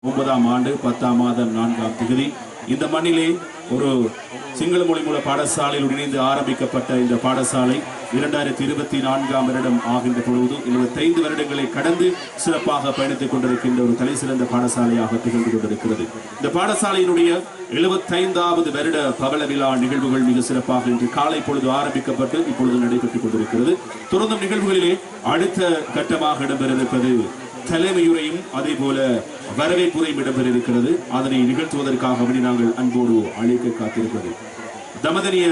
9ஆம் ஆண்டு 10ஆம் மாதம் 4ஆம் தேதி இந்த மண்ணிலே ஒரு சிங்கள மொழி மூல பாடசாலையில் இணைந்து ஆரம்பிக்கப்பட்ட இந்த பாடசாலை 2024ஆம் வருடம் ஆகின்ற பொழுது 75 வருடங்களை கடந்து சிறப்பாக பயணித்துக் கொண்டிருக்கின்ற ஒரு தலைசிறந்த பாடசாலையாக திகழ்ந்து கொண்டிருக்கிறது. இந்த பாடசாலையினுடைய 75வது வருட பவள விழா நிகழ்வுகள் மிக சிறப்பாக இன்று காலை பொழுது ஆரம்பிக்கப்பட்டு இப்பொழுது நடைபெற்றுக் கொண்டிருக்கிறது. தொடர்ந்தும் நிகழ்வுகளிலே அடுத்த கட்டமாக இடம்பெறிருப்பது தலைமையுரையும் அதே போல வரவேற்புரையும் இடம்பெற இருக்கிறது. அதனை நிகழ்த்துவதற்காக நாங்கள் அன்போடு அழைக்க காத்திருக்கிறது. தமதனிய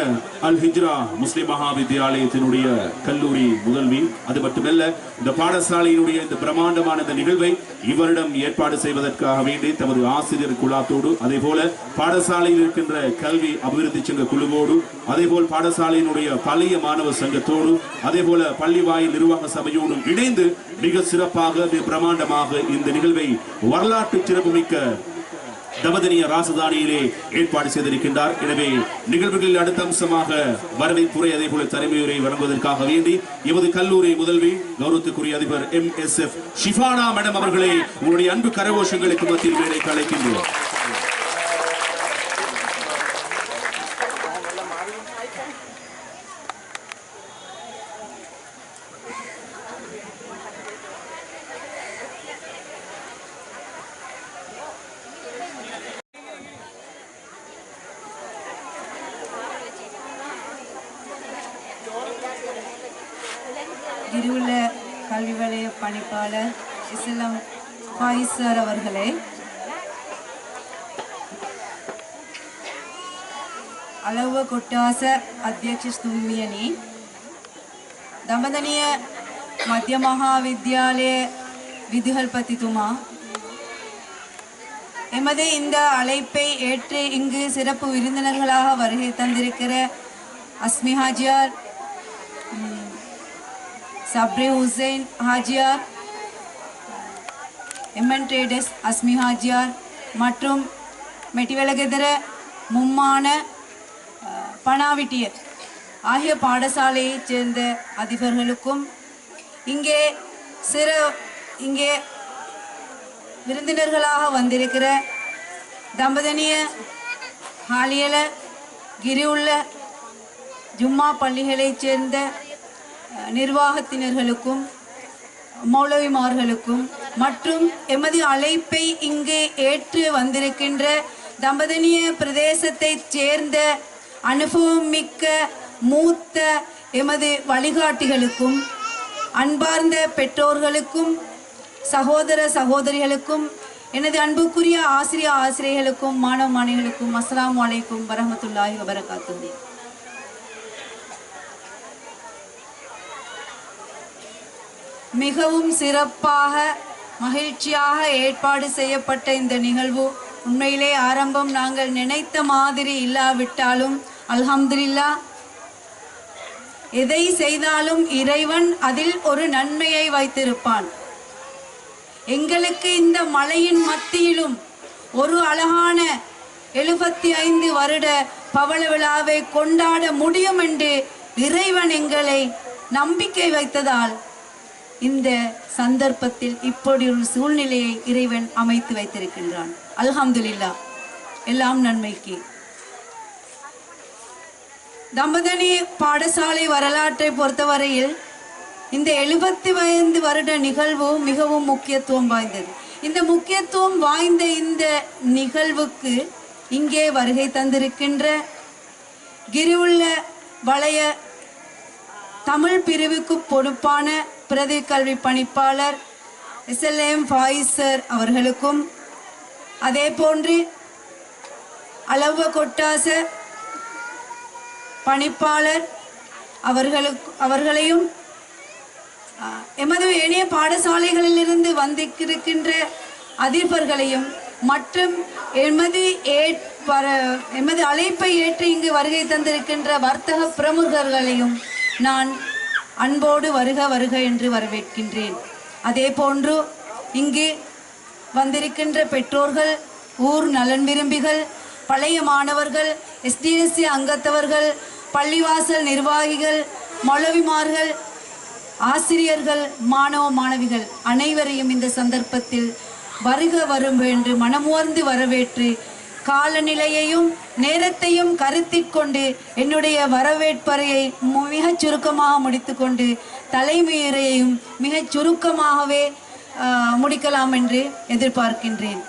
அல் ஹிஜ்ரா முஸ்லிம் மகாவித்யாலயத்தினுடைய கல்லூரி முதல்வி, அது மட்டுமல்ல இந்த பாடசாலையினுடைய இந்த பிரம்மாண்டமான இந்த நிகழ்வை இவரிடம் ஏற்பாடு செய்வதற்காக வேண்டி தமது ஆசிரியர் குழாத்தோடு அதே போல பாடசாலையில் இருக்கின்ற கல்வி அபிவிருத்தி சங்க குழுவோடு அதே போல் பாடசாலையினுடைய பழைய மாணவர் சங்கத்தோடு அதே போல பள்ளிவாயில் நிர்வாக சபையோடு இணைந்து மிக சிறப்பாக பிரம்மாண்டமாக இந்த நிகழ்வை வரலாற்று சிறப்புமிக்க தமதனிய ராசதானியிலே ஏற்பாடு செய்திருக்கின்றார். எனவே நிகழ்வுகளில் அடுத்த அம்சமாக வரவேற்புரை அதே போல தலைமையுரை வழங்குவதற்காக வேண்டி எமது கல்லூரி முதல்வி கௌரவத்துக்குரிய அதிபர் MSF ஷிஃபானா மேடம் அவர்களை உங்களுடைய அன்பு கரகோஷங்களுக்கு மத்தியில் வேலைக்கு அழைக்கின்றோம். கிரிவுள்ள கல்வி வலய பணிப்பாளர் இஸ்லாம் ஃபாயிசர் அவர்களே, அளவு கொட்டாச அத்தியட்ச ஸ்தூமியனி தம்பதனிய மத்திய மகாவித்யாலய விதுகல்பதித்துமா எமது இந்த அழைப்பை ஏற்று இங்கு சிறப்பு விருந்தினர்களாக வருகை தந்திருக்கிற அஸ்மி ஹாஜியார், சப்ரி ஹுசைன் ஹாஜியார், எம்என் ட்ரேடர்ஸ் அஸ்மி ஹாஜியார் மற்றும் மெட்டிவெலகெதர மும்மான பனாவிட்டியர் ஆகிய பாடசாலையைச் சேர்ந்த அதிபர்களுக்கும் இங்கே விருந்தினர்களாக வந்திருக்கிற தம்பதனிய ஹாலியல கிரியுள்ள ஜும்மா பள்ளிகளைச் சேர்ந்த நிர்வாகத்தினர்களுக்கும் மௌலவிமார்களுக்கும் மற்றும் எமது அழைப்பை இங்கு ஏற்று வந்திருக்கின்ற தம்பதனிய பிரதேசத்தைச் சேர்ந்த அனுபவம் மிக்க மூத்த எமது வழிகாட்டிகளுக்கும் அன்பார்ந்த பெற்றோர்களுக்கும் சகோதர சகோதரிகளுக்கும் எனது அன்புக்குரிய ஆசிரியர்களுக்கும் மாணவ மாணவிகளுக்கும் அஸ்ஸலாமு அலைக்கும் வரஹ்மத்துல்லாஹி வபரகாத்துஹு. மிகவும் சிறப்பாக மகிழ்ச்சியாக ஏற்பாடு செய்யப்பட்ட இந்த நிகழ்வு உண்மையிலே ஆரம்பம் நாங்கள் நினைத்த மாதிரி இல்லாவிட்டாலும் அல்ஹம்துலில்லாஹ், எதை செய்தாலும் இறைவன் அதில் ஒரு நன்மையை வைத்திருப்பான். எங்களுக்கு இந்த மலையின் மத்தியிலும் ஒரு அழகான 75 வருட பவள விழாவை கொண்டாட முடியும் என்று இறைவன் எங்களை நம்பிக்கை வைத்ததால் இந்த சந்தர்ப்பத்தில் இப்படி ஒரு சூழ்நிலையை இறைவன் அமைத்து வைத்திருக்கின்றான். அல்ஹம்துலில்லாஹ், எல்லாம் நன்மைக்கு. தம்பதனி பாடசாலை வரலாற்றை பொறுத்தவரையில் இந்த 75 வருட நிகழ்வு மிகவும் முக்கியத்துவம் வாய்ந்தது. இந்த முக்கியத்துவம் வாய்ந்த இந்த நிகழ்வுக்கு இங்கே வருகை தந்திருக்கின்ற கிரிவுள்ள வலய தமிழ் பிரிவுக்கு பொறுப்பான பிரதி கல்வி பணிப்பாளர் SLM ஃபாயிசர் அவர்களுக்கும் அதே போன்று அளவு கொட்டாச பணிப்பாளர் அவர்களையும் எமது ஏனைய பாடசாலைகளிலிருந்து வந்திருக்கின்ற அதிபர்களையும் மற்றும் எமது அழைப்பை ஏற்று இங்கு வருகை தந்திருக்கின்ற வர்த்தக பிரமுகர்களையும் நான் அன்போடு வருக வருக என்று வரவேற்கின்றேன். அதே போன்று இங்கு வந்திருக்கின்ற பெற்றோர்கள், ஊர் நலன் விரும்பிகள், பழைய மாணவர்கள், SDSC அங்கத்தவர்கள், பள்ளிவாசல் நிர்வாகிகள், மௌலவிமார்கள், ஆசிரியர்கள், மாணவ மாணவிகள் அனைவரையும் இந்த சந்தர்ப்பத்தில் வருக வரும் என்று மனமுவர்ந்து வரவேற்று காலநிலையையும் நேரத்தையும் கருத்திற்கொண்டு என்னுடைய வரவேற்பறையை மிகச் சுருக்கமாக முடித்துக்கொண்டு தலைமையுரையையும் மிகச் சுருக்கமாகவே முடிக்கலாம் என்று எதிர்பார்க்கின்றேன்.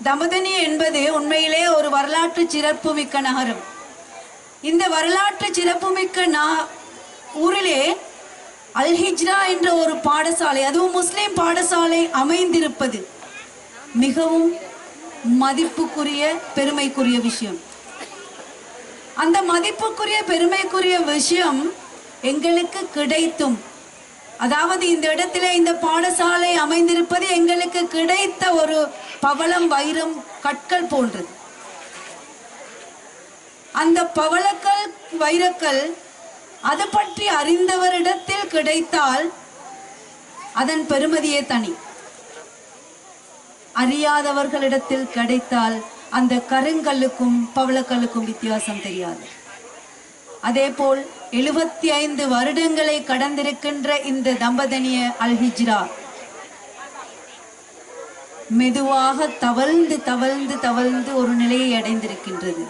தம்பதனி என்பது உண்மையிலே ஒரு வரலாற்று சிறப்புமிக்க நகரம். இந்த வரலாற்று சிறப்புமிக்க ஊரிலே அல் ஹிஜ்ரா என்ற ஒரு பாடசாலை, அதுவும் முஸ்லிம் பாடசாலை அமைந்திருப்பது மிகவும் மதிப்புக்குரிய பெருமைக்குரிய விஷயம். அந்த மதிப்புக்குரிய பெருமைக்குரிய விஷயம் எங்களுக்கு கிடைத்தும், அதாவது இந்த இடத்துல இந்த பாடசாலை அமைந்திருப்பது எங்களுக்கு கிடைத்த ஒரு பவளம் வைரம் கற்கள் போன்றது. அந்த பவளக்கல் வைரக்கல் அது பற்றி அறிந்தவரிடத்தில் கிடைத்தால் அதன் பெருமதியே தனி. அறியாதவர்களிடத்தில் கிடைத்தால் அந்த கருங்கல்லுக்கும் பவளக்கல்லுக்கும் வித்தியாசம் தெரியாது. அதேபோல் 75 வருடங்களை கடந்திருக்கின்ற இந்த தம்பதனிய அல் ஹிஜ்ரா மெதுவாக தவழ்ந்து தவழ்ந்து தவழ்ந்து ஒரு நிலையை அடைந்திருக்கின்றது.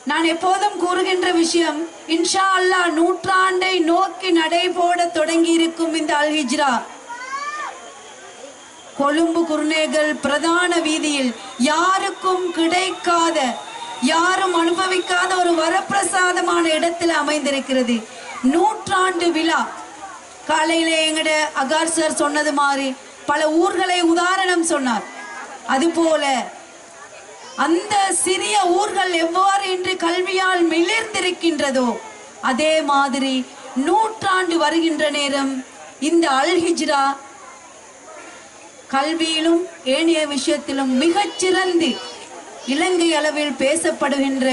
நான் எப்போதும் கூறுகின்ற விஷயம், இன்ஷா அல்லாஹ் நூற்றாண்டை நோக்கி நடைபோட தொடங்கி இருக்கும் இந்த அல் ஹிஜ்ரா கொழும்பு குருநேகல் பிரதான வீதியில் யாருக்கும் கிடைக்காத, யாரும் அனுபவிக்காத ஒரு வரப்பிரசாதமான இடத்தில் அமைந்திருக்கிறது. நூற்றாண்டு விழா. காலையிலே எங்கட அகார் சார் சொன்னது மாதிரி பல ஊர்களை உதாரணம் சொன்னார். அதுபோல அந்த சிறிய ஊர்கள் எவ்வாறு இன்று கல்வியால் மிளிர்ந்திருக்கின்றதோ அதே மாதிரி நூற்றாண்டு வருகின்ற நேரம் இந்த அல் ஹிஜ்ரா கல்வியிலும் ஏனைய விஷயத்திலும் மிகச்சிறந்து இலங்கை அளவில் பேசப்படுகின்ற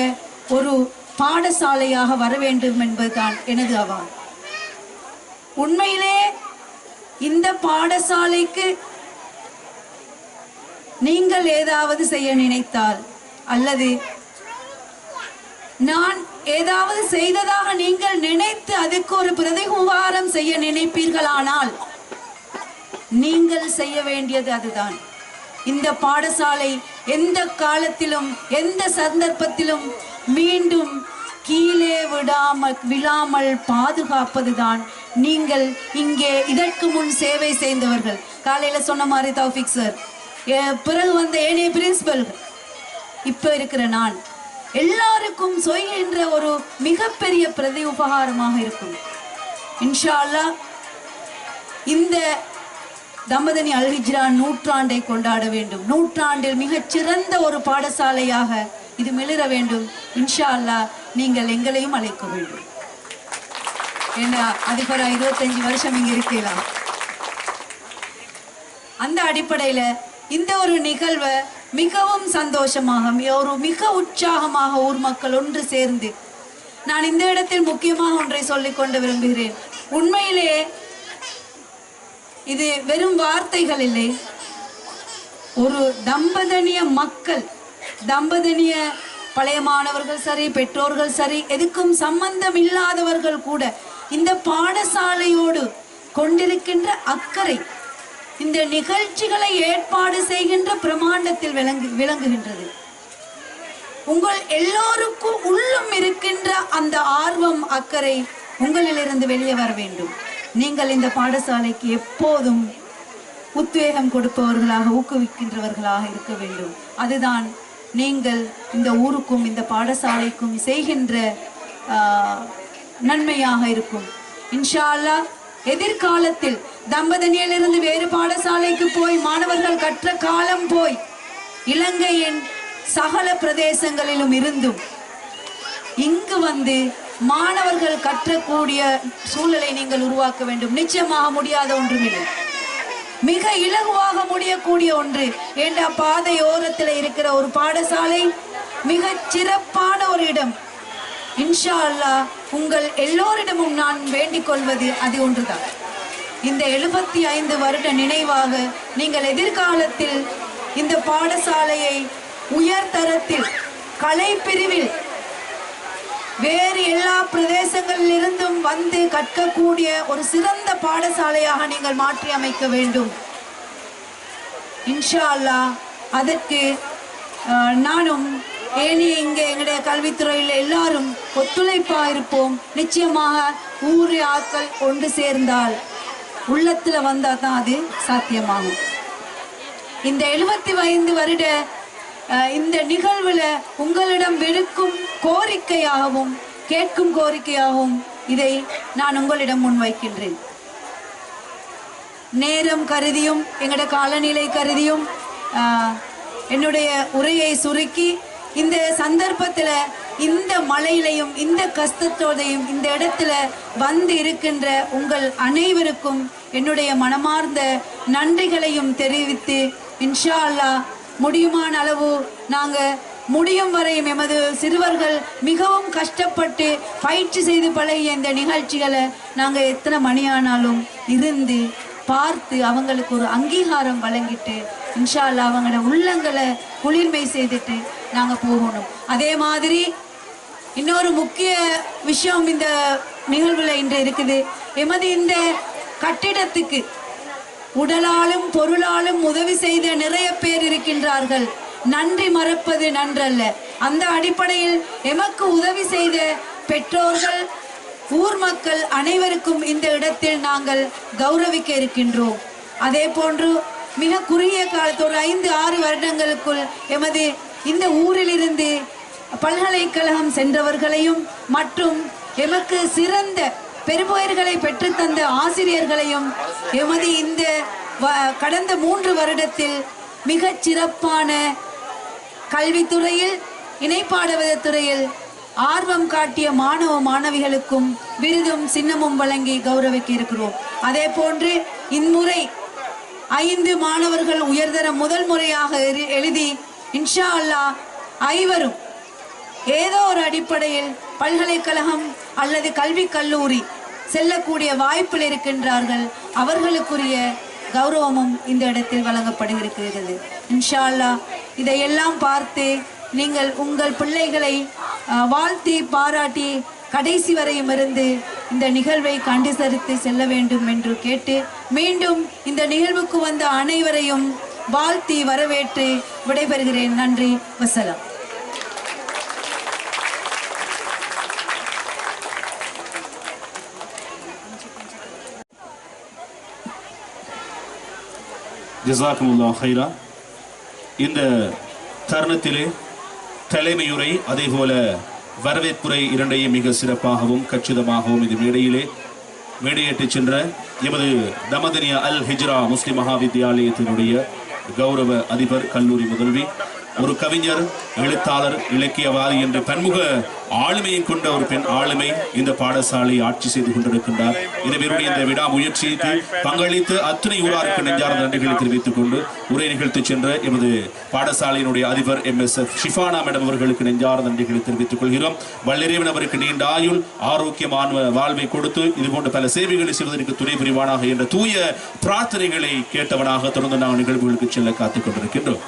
ஒரு பாடசாலையாக வர வேண்டும் என்பதுதான் எனது அவா. உண்மையிலே இந்த பாடசாலைக்கு நீங்கள் ஏதாவது செய்ய நினைத்தால் அல்லது நான் ஏதாவது செய்ததாக நீங்கள் நினைத்து அதுக்கு ஒரு பிரதிஉபகாரம் செய்ய நினைப்பீர்களானால் நீங்கள் செய்ய வேண்டியது அதுதான். இந்த பாடசாலை எந்த காலத்திலும் எந்த சந்தர்ப்பத்திலும் மீண்டும் கீழே விழாமல் பாதுகாப்பதுதான். நீங்கள் இங்கே இதற்கு முன் சேவை செய்தவர்கள், காலையில சொன்ன மாதிரி தௌஃபிக் சார், பிறகு வந்த ஏனைய பிரின்சிபல், இப்ப இருக்கிற நான், எல்லாருக்கும் செய்கின்ற ஒரு மிகப்பெரிய பிரதி உபகாரமாக இருக்கும். இன்ஷா அல்லாஹ் இந்த தம்பதனி அல் ஹிஜ்ரா நூற்றாண்டை கொண்டாட வேண்டும். நூற்றாண்டில் மிகச்சிறந்த ஒரு பாடசாலையாக இது மிளிர வேண்டும். இன்ஷா அல்லாஹ் நீங்கள் எங்களையும் அழைக்க வேண்டும். ஏன்னா அதுக்கு ஒரு 25 வருஷம் இங்க இருக்கலாம். அந்த அடிப்படையில இந்த ஒரு நிகழ்வை மிகவும் சந்தோஷமாக, ஒரு மிக உற்சாகமாக ஊர் மக்கள் ஒன்று சேர்ந்து, நான் இந்த இடத்தில் முக்கியமாக ஒன்றை சொல்லிக் கொண்டு விரும்புகிறேன். உண்மையிலே இது வெறும் வார்த்தைகள் இல்லை. ஒரு தம்பதனிய மக்கள், தம்பதனிய பழைய மாணவர்கள் சரி, பெற்றோர்கள் சரி, எதுக்கும் சம்பந்தம் இல்லாதவர்கள் கூட இந்த பாடசாலையோடு கொண்டிருக்கின்ற அக்கறை இந்த நிகழ்ச்சிகளை ஏற்பாடு செய்கின்ற பிரமாண்டத்தில் விளங்குகின்றது. உங்கள் எல்லோருக்கும் உள்ளும் இருக்கின்ற அந்த ஆர்வம், அக்கறை உங்களிலிருந்து வெளியே வர வேண்டும். நீங்கள் இந்த பாடசாலைக்கு எப்போதும் உத்வேகம் கொடுப்பவர்களாக, ஊக்குவிக்கின்றவர்களாக இருக்க வேண்டும். அதுதான் நீங்கள் இந்த ஊருக்கும் இந்த பாடசாலைக்கும் செய்கின்ற நன்மையாக இருக்கும். இன்ஷா அல்லாஹ் எதிர்காலத்தில் தம்பதனியிலிருந்து வேறு பாடசாலைக்கு போய் மாணவர்கள் கற்ற காலம் போய் இலங்கையின் சகல பிரதேசங்களிலும் இருந்தும் இங்கு வந்து மாணவர்கள் கற்றக்கூடிய சூழலை நீங்கள் உருவாக்க வேண்டும். நிச்சயமாக முடியாத ஒன்றுமில்லை, மிக இலகுவாக முடியக்கூடிய ஒன்று. ஏண்டா பாதை ஓரத்தில் இருக்கிற ஒரு பாடசாலை மிக சிறப்பான ஒரு இடம். இன்ஷா அல்லாஹ் உங்கள் எல்லோரிடமும் நான் வேண்டிக் கொள்வது அது ஒன்றுதான். இந்த 75 வருட நினைவாக நீங்கள் எதிர்காலத்தில் இந்த பாடசாலையை உயர்தரத்தில் கலை பிரிவில் வேறு எல்லா பிரதேசங்களில் இருந்தும் வந்து கற்கக்கூடிய ஒரு சிறந்த பாடசாலையாக நீங்கள் மாற்றி அமைக்க வேண்டும். இன்ஷா அல்லாஹ் அதற்கு நானும் ஏனைய இங்கே எங்களுடைய கல்வித்துறையில் எல்லாரும் ஒத்துழைப்பா இருப்போம். நிச்சயமாக ஊரே ஆட்கள் ஒன்று சேர்ந்தால் உள்ளத்துல வந்தா தான் அது சாத்தியமாகும். இந்த 75 வருட இந்த நிகழ்வுல உங்களிடம் விடுக்கும் கோரிக்கையாகவும் கேட்கும் கோரிக்கையாகவும் இதை நான் உங்களிடம் முன்வைக்கின்றேன். நேரம் கருதியும் எங்களோட காலநிலை கருதியும் என்னுடைய உரையை சுருக்கி இந்த சந்தர்ப்பத்தில் இந்த மழையிலையும் இந்த கஷ்டத்தோடையும் இந்த இடத்துல வந்து இருக்கின்ற உங்கள் அனைவருக்கும் என்னுடைய மனமார்ந்த நன்றிகளையும் தெரிவித்து இன்ஷா அல்லாஹ் முடியுமான அளவு நாங்கள் முடியும் வரையும் எமது சிறுவர்கள் மிகவும் கஷ்டப்பட்டு பயிற்சி செய்து பழகிய இந்த நிகழ்ச்சிகளை நாங்கள் எத்தனை மணியானாலும் இருந்து பார்த்து அவங்களுக்கு ஒரு அங்கீகாரம் வழங்கிட்டு இன்ஷா அல்லாஹ் அவங்களோட உள்ளங்களை குளிர்மை செய்துட்டு நாங்கள் போகணும். அதே மாதிரி இன்னொரு முக்கிய விஷயம் இந்த நிகழ்வுல இன்று இருக்குது. எமது இந்த கட்டிடத்துக்கு உடலாலும் பொருளாலும் உதவி செய்த நிறைய பேர் இருக்கின்றார்கள். நன்றி மறப்பது நன்றல்ல. அந்த அடிப்படையில் எமக்கு உதவி செய்த பெற்றோர்கள், ஊர் மக்கள் அனைவருக்கும் இந்த இடத்தில் நாங்கள் கௌரவிக்க இருக்கின்றோம். அதே போன்று மிக குறுகிய காலத்தோடு 5-6 வருடங்களுக்குள் எமது இந்த ஊரிலிருந்து பல்கலைக்கழகம் சென்றவர்களையும் மற்றும் எமக்கு சிறந்த பெரும்பெயர்களை பெற்றுத்தந்த ஆசிரியர்களையும் எமது இந்த கடந்த 3 வருடத்தில் மிகச் சிறப்பான கல்வித்துறையில் இணைப்பாடவத துறையில் ஆர்வம் காட்டிய மாணவ மாணவிகளுக்கும் விருதும் சின்னமும் வழங்கி கௌரவிக்க இருக்கிறோம். அதே போன்று இம்முறை 5 மாணவர்கள் உயர்தர முதல் முறையாக எழுதி இன்ஷா அல்லாஹ் 5வரும் ஏதோ ஒரு அடிப்படையில் பல்கலைக்கழகம் அல்லது கல்வி கல்லூரி செல்லக்கூடிய வாய்ப்பில் இருக்கின்றார்கள். அவர்களுக்குரிய கௌரவமும் இந்த இடத்தில் வழங்கப்படுகிறது. இன்ஷா அல்லாஹ் இதையெல்லாம் பார்த்து நீங்கள் உங்கள் பிள்ளைகளை வாழ்த்தி பாராட்டி கடைசி வரையும் இருந்து இந்த நிகழ்வை கண்டுசரித்து செல்ல வேண்டும் என்று கேட்டு மீண்டும் இந்த நிகழ்வுக்கு வந்த அனைவரையும் வாழ்த்தி வரவேற்று விடைபெறுகிறேன். நன்றி, வசலாம். ஜஸாக்குமுல்லாஹ் ஹைரா. இந்த தருணத்திலே தலைமையுரை அதேபோல வரவேற்புரை இரண்டையும் மிக சிறப்பாகவும் கச்சிதமாகவும் இந்த மேடையேற்றிச் சென்ற எமது தமதனியா அல் ஹிஜ்ரா முஸ்லிம் மகாவித்யாலயத்தினுடைய கௌரவ அதிபர், கல்லூரி முதல்வி, ஒரு கவிஞர், எழுத்தாளர், இலக்கியவாதி என்ற பன்முக ஆளுமையை கொண்ட ஒரு பெண் ஆளுமை இந்த பாடசாலையை ஆட்சி செய்து கொண்டிருக்கின்றார். இவருடைய இந்த விடா முயற்சிக்கு பங்களித்து அத்தனை ஊராருக்கு நெஞ்சார்ந்த நன்றிகளை தெரிவித்துக் கொண்டு உரை நிகழ்த்தி சென்ற எமது பாடசாலையினுடைய அதிபர் MSF ஷிஃபானா மேடம் அவர்களுக்கு நெஞ்சார்ந்த நன்றிகளை தெரிவித்துக் கொள்கிறோம். வல்லிறைவன் அவருக்கு நீண்ட ஆயுள், ஆரோக்கியமான வாழ்வை கொடுத்து இதுபோன்ற பல சேவைகளை செய்வதற்கு துணை புரிவானாக என்ற தூய பிரார்த்தனைகளை கேட்டவனாக தொடர்ந்து நாங்கள் நிகழ்வுகளுக்கு செல்ல காத்துக் கொண்டிருக்கின்றோம்.